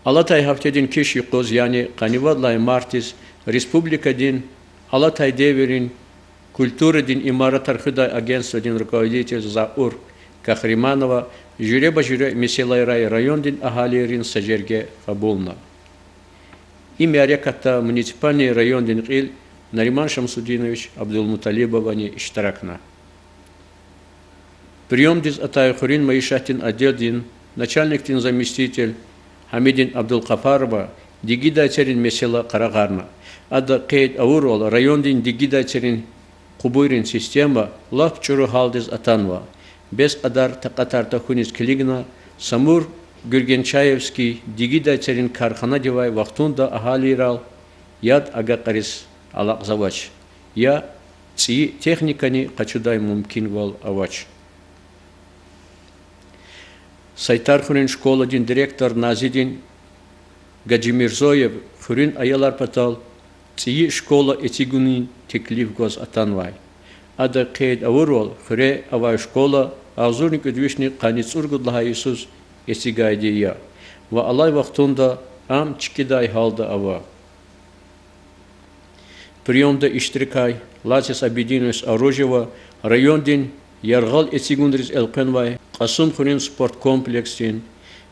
Алатай Хафтедин Киши Коз, яни Канивадлай Мартис, Республика Дин, Алатай Деверин, Культура Дин Имарат Архидай агентство Дин руководитель Заур Кахриманова, Жюреба Жюре Меселайрай район Дин Ахалирин Саджерге Фабулна. Имя Реката муниципальный район Дин Ил Нариман Шамсудинович Абдулмуталибовани Иштаракна. Прием Диз Атайхурин Маишатин Адельдин, начальник Дин заместитель Хамидин Абдулкафарова, Дигида Черин Месела Карагарна. Ада Кейт Аурол, район Дин Дигида Черин Кубуйрин система, лав чуру халдиз атанва. Без адар такатар тахунис Килигна, Самур Гюргенчаевский, Дигида Черин Кархана Дивай, Вахтунда Ахалирал, Яд Агакарис Алакзавач. Я ци техникани Качудай Мумкин Вал Авач. Сайтар Хурин школа Дин директор Назидин Гаджимирзоев, Хурин Аялар Патал, ци школа Этигунин теклиф гоз атанвай. Ада Кейт Аурол, Хуре Авай школа, Азурник Удвишни Каницургудла Иисус Этигайдия. Ва Алай Вахтунда Ам Чикидай Халда Ава. Приемда Иштрикай, Латис Абидинус Оружева, район Дин, Яргал Этигундрис Элкенвай, Касум Хурин спорткомплекс Дин,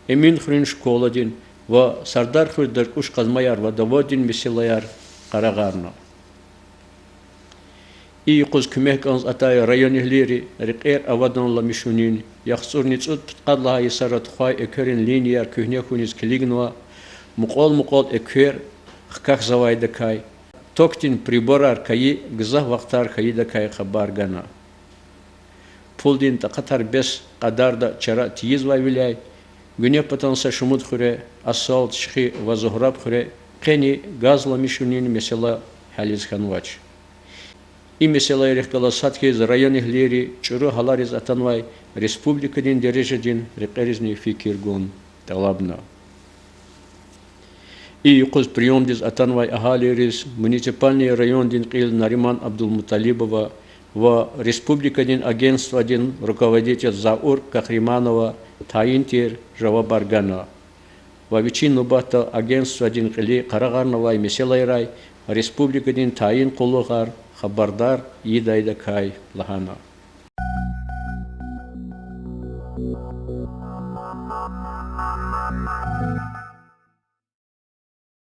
Эмин Хурин школа Дин, Ва Сардар Хурдар Куш Казмаяр, Ва Даводин Месилаяр Карагарна. И куз кмехканс атай районихлери рикер авадан ла мишунин яхсурниц ут птқадла исарат хай экерин линияр кюхнехунис килигнуа муқол экер хках завайда кай токтин приборар каи гзах вақтар каида кай хабар гана пулдин тақатар бес qadarda чара тиз вайвиляй гуне потанса шумут хуре асалт шхи вазухраб хуре қени газла мишунин месела хализ ханвач. И месела рехкала садки из районных лири, чуру халариз атанвай, республика дин дережедин, рекеризни фикиргун талабна. И куз прием диз атанвай ахалириз, муниципальный район дин Ил Нариман Абдулмуталибова, в республика дин агентство дин руководитель Заур Кахриманова, Таинтир Жавабаргана. Во вечину бата агентство дин Или Карагарнова и Меселайрай, республика дин Таин Кулугар, Хабардар Идайда Кай Лахана.